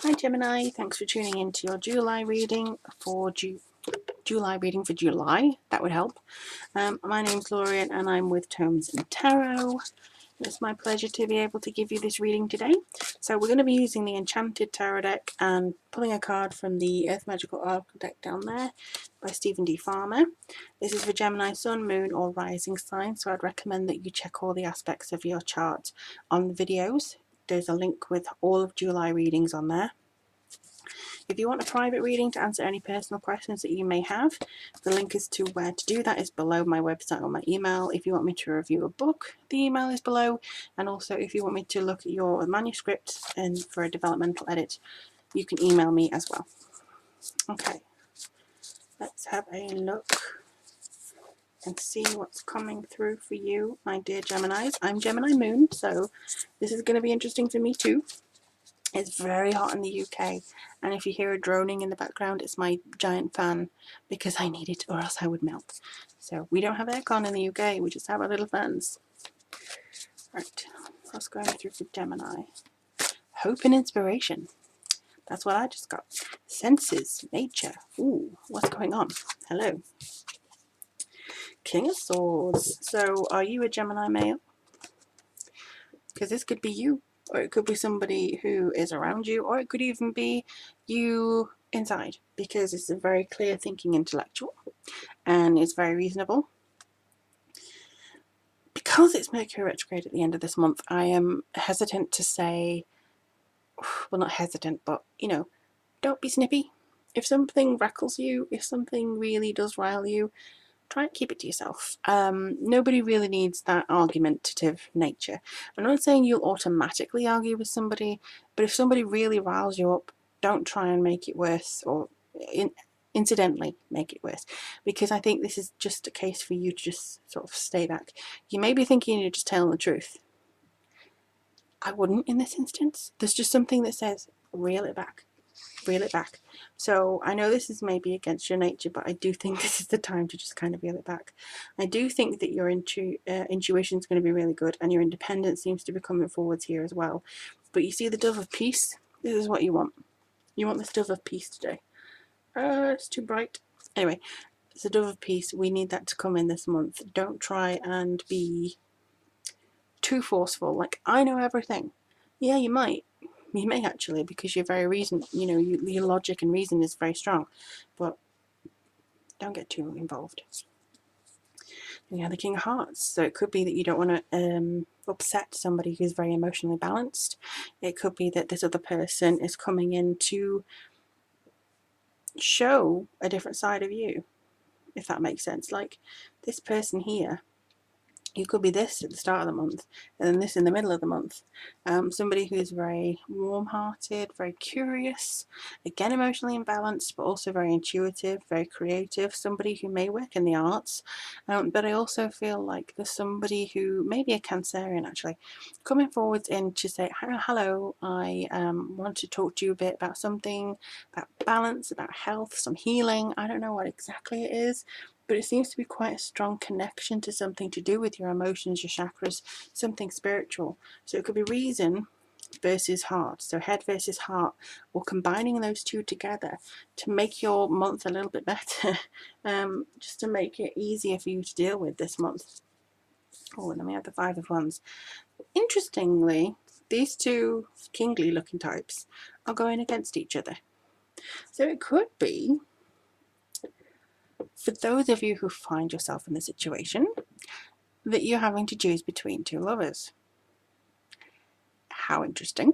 Hi Gemini, thanks for tuning in to your July reading for July. That would help. My name's Lorien and I'm with Tomes and Tarot. It's my pleasure to be able to give you this reading today. So we're going to be using the Enchanted Tarot deck and pulling a card from the Earth Magical Oracle deck down there by Stephen D. Farmer. This is for Gemini, Sun, Moon or Rising sign, so I'd recommend that you check all the aspects of your chart on the videos. There's a link with all of July readings on there. If you want a private reading to answer any personal questions that you may have, the link as to where to do that is below my website or my email. If you want me to review a book, the email is below. And also if you want me to look at your manuscript and for a developmental edit, you can email me as well. Okay, let's have a look and see what's coming through for you, my dear Geminis. I'm Gemini Moon, so this is going to be interesting for me too. It's very hot in the UK, and if you hear a droning in the background, it's my giant fan because I need it or else I would melt. So we don't have aircon in the UK, we just have our little fans. Right, what's going through for Gemini? Hope and inspiration. That's what I just got. Senses, nature. Ooh, what's going on? Hello. King of Swords. So are you a Gemini male? Because this could be you, or it could be somebody who is around you, or it could even be you inside, because it's a very clear thinking intellectual and it's very reasonable. Because it's Mercury retrograde at the end of this month, I am hesitant to say, well, not hesitant, but don't be snippy. If something rackles you, if something really does rile you, try and keep it to yourself. Nobody really needs that argumentative nature. I'm not saying you'll automatically argue with somebody, but if somebody really riles you up, don't try and make it worse or incidentally make it worse, because I think this is just a case for you to just sort of stay back. You may be thinking you're just telling the truth. I wouldn't in this instance. There's just something that says reel it back. Reel it back. So I know this is maybe against your nature, but I do think this is the time to just kind of reel it back. I do think that your intuition is going to be really good, and your independence seems to be coming forwards here as well. But you see the dove of peace? This is what you want. You want this dove of peace today. It's too bright. Anyway, it's a dove of peace. We need that to come in this month. Don't try and be too forceful. Like, I know everything. Yeah, you might. You may actually, because you're very your logic and reason is very strong, but don't get too involved. And you have the King of Hearts, so it could be that you don't want to upset somebody who's very emotionally balanced. It could be that this other person is coming in to show a different side of you, if that makes sense. Like this person here, you could be this at the start of the month and then this in the middle of the month. Somebody who's very warm-hearted, very curious, again emotionally imbalanced, but also very intuitive, very creative. Somebody who may work in the arts, but I also feel like there's somebody who may be a Cancerian actually coming forwards in to say, hello, I want to talk to you a bit about something, about balance, about health, some healing. I don't know what exactly it is, but it seems to be quite a strong connection to something to do with your emotions, your chakras, something spiritual. So it could be reason versus heart, so head versus heart, or combining those two together to make your month a little bit better, just to make it easier for you to deal with this month. Oh, and then we have the Five of Wands. Interestingly, these two kingly looking types are going against each other. So it could be, for those of you who find yourself in the situation, that you're having to choose between two lovers. How interesting.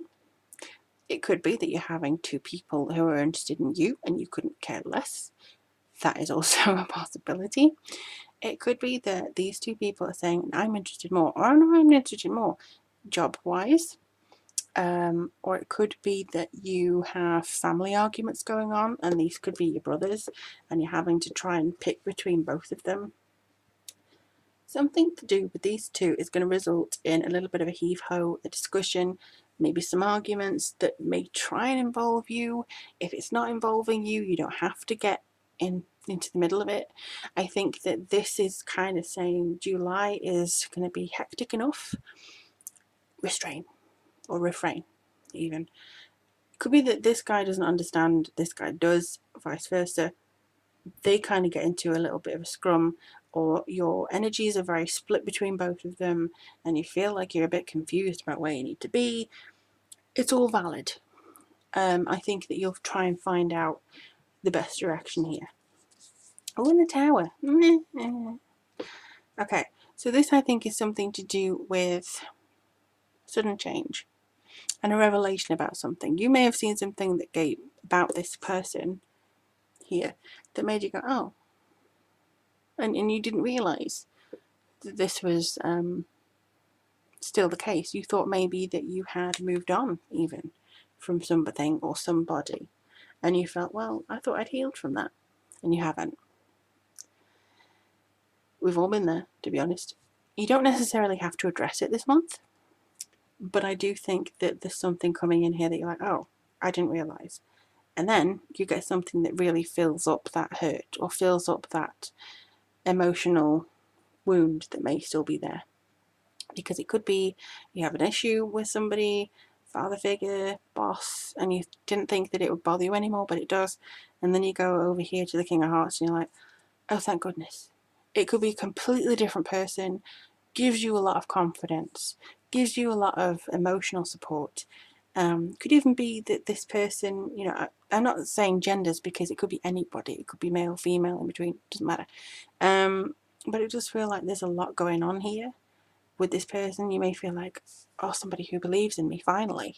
It could be that you're having two people who are interested in you and you couldn't care less. That is also a possibility. It could be that these two people are saying, I'm interested more, or no, I'm interested more, job-wise. Or it could be that you have family arguments going on, and these could be your brothers, and you're having to try and pick between both of them. Something to do with these two is going to result in a little bit of a heave-ho, a discussion, maybe some arguments that may try and involve you. If it's not involving you, you don't have to get into the middle of it. I think that this is kind of saying July is going to be hectic enough. Restrain or refrain even. Could be that this guy doesn't understand, this guy does, vice versa. They kind of get into a little bit of a scrum, or your energies are very split between both of them, and you feel like you're a bit confused about where you need to be. It's all valid. I think that you'll try and find out the best direction here. Oh, in the Tower. Okay, so this I think is something to do with sudden change and a revelation about something. You may have seen something that gave about this person here that made you go, oh, and you didn't realise that this was still the case. You thought maybe that you had moved on even from something or somebody, and you felt, well, I thought I'd healed from that, and you haven't. We've all been there, to be honest. You don't necessarily have to address it this month, but I do think that there's something coming in here that you're like, oh, I didn't realise. And then you get something that really fills up that hurt, or fills up that emotional wound that may still be there. Because it could be you have an issue with somebody, father figure, boss, and you didn't think that it would bother you anymore, but it does. And then you go over here to the King of Hearts and you're like, oh, thank goodness. It could be a completely different person, gives you a lot of confidence, gives you a lot of emotional support. Could even be that this person, you know, I'm not saying genders because it could be anybody. It could be male, female, in between, doesn't matter. But it does feel like there's a lot going on here with this person. You may feel like, oh, somebody who believes in me, finally.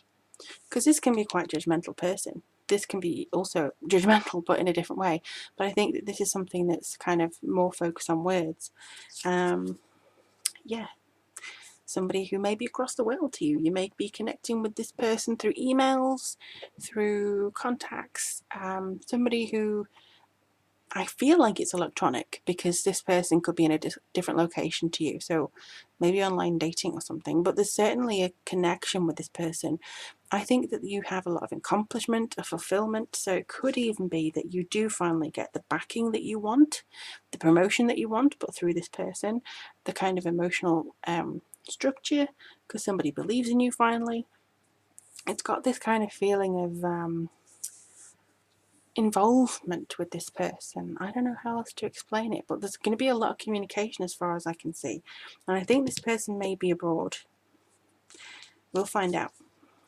Because this can be a quite judgmental person. This can be also judgmental, but in a different way. But I think that this is something that's kind of more focused on words. Yeah. Somebody who may be across the world to you. You may be connecting with this person through emails, through contacts. Somebody who, I feel like it's electronic, because this person could be in a different location to you. So maybe online dating or something. But there's certainly a connection with this person. I think that you have a lot of accomplishment, a fulfillment. So it could even be that you do finally get the backing that you want, the promotion that you want, but through this person, the kind of emotional structure, because somebody believes in you finally. It's got this kind of feeling of involvement with this person. I don't know how else to explain it, but there's going to be a lot of communication as far as I can see. And I think this person may be abroad. We'll find out.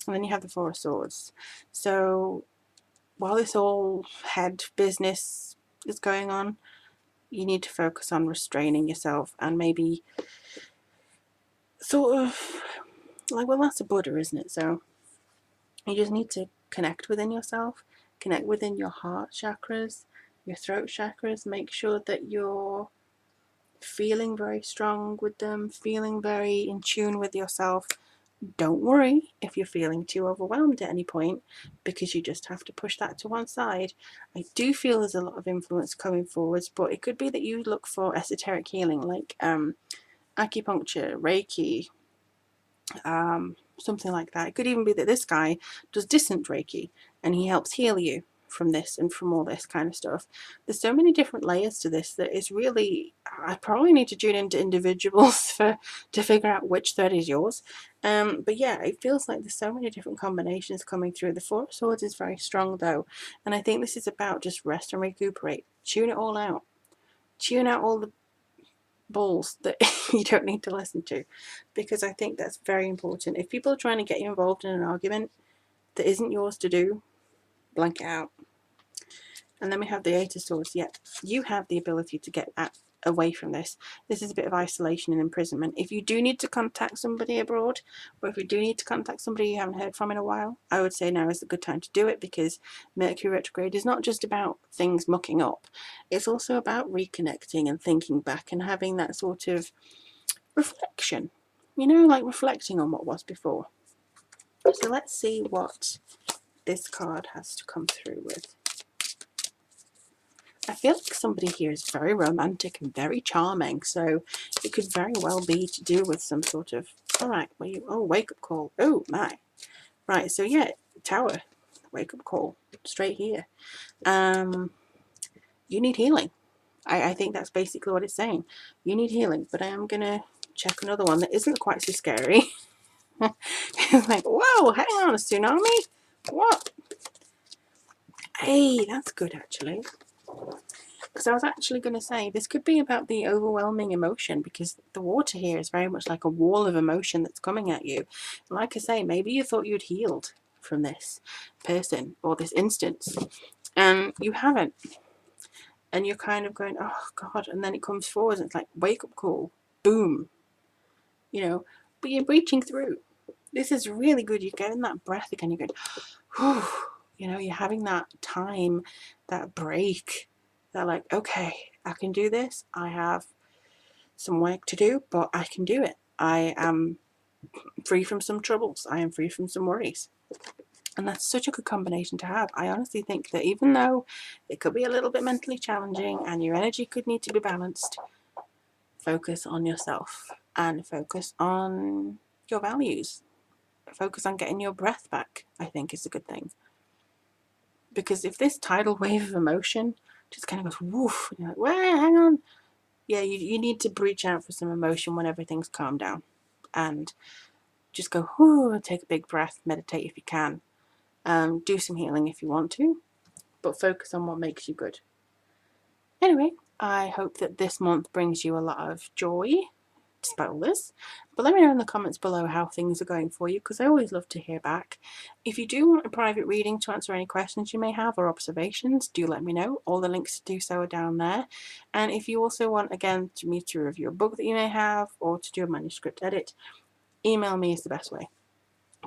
And then you have the Four of Swords. So while this all head business is going on, you need to focus on restraining yourself and maybe sort of like, well, that's a Buddha, isn't it? So you just need to connect within yourself, connect within your heart chakras, your throat chakras. Make sure that you're feeling very strong with them, feeling very in tune with yourself. Don't worry if you're feeling too overwhelmed at any point, because you just have to push that to one side. I do feel there's a lot of influence coming forwards, but it could be that you look for esoteric healing, like acupuncture, Reiki, something like that. It could even be that this guy does distant Reiki and he helps heal you from this and from all this kind of stuff. There's so many different layers to this that it's really, I probably need to tune into individuals to figure out which thread is yours. But yeah, it feels like there's so many different combinations coming through. The Four of Swords is very strong though, and I think this is about just rest and recuperate. Tune it all out. Tune out all the balls that you don't need to listen to, because I think that's very important. If people are trying to get you involved in an argument that isn't yours to do, blank it out. And then we have the Eight of Swords. Yeah, you have the ability to get away from this. This is a bit of isolation and imprisonment. If you do need to contact somebody abroad, or if you do need to contact somebody you haven't heard from in a while, I would say now is a good time to do it, because Mercury retrograde is not just about things mucking up. It's also about reconnecting and thinking back and having that sort of reflection, you know, like reflecting on what was before. So let's see what this card has to come through with. I feel like somebody here is very romantic and very charming, so it could very well be to do with some sort of, alright, wake up call. Oh my. Right, so yeah, Tower, wake up call, straight here. You need healing. I think that's basically what it's saying. You need healing, but I am going to check another one that isn't quite so scary. It's like, whoa, hang on, a tsunami? What? Hey, that's good actually. Because I was actually going to say this could be about the overwhelming emotion, because the water here is very much like a wall of emotion that's coming at you. Like I say, maybe you thought you'd healed from this person or this instance, and you haven't. And you're kind of going, oh God, and then it comes forward and it's like, wake up call, boom, you know, but you're breaching through. This is really good. You're getting that breath again. You're going, whew, you know, you're having that time, that break. They're like, okay, I can do this. I have some work to do, but I can do it. I am free from some troubles. I am free from some worries. And that's such a good combination to have. I honestly think that even though it could be a little bit mentally challenging and your energy could need to be balanced, focus on yourself and focus on your values. Focus on getting your breath back, I think is a good thing. Because if this tidal wave of emotion just kind of goes woof, and you're like, well, hang on. Yeah, you need to breach out for some emotion when everything's calmed down. And just go, whoo, take a big breath, meditate if you can. Do some healing if you want to, but focus on what makes you good. Anyway, I hope that this month brings you a lot of joy despite all this. But let me know in the comments below how things are going for you, because I always love to hear back. If you do want a private reading to answer any questions you may have or observations, do let me know. All the links to do so are down there. And if you also want, again, me to review a book that you may have or to do a manuscript edit, email me is the best way.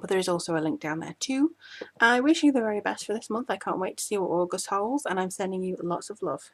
But there is also a link down there too. I wish you the very best for this month. I can't wait to see what August holds, and I'm sending you lots of love.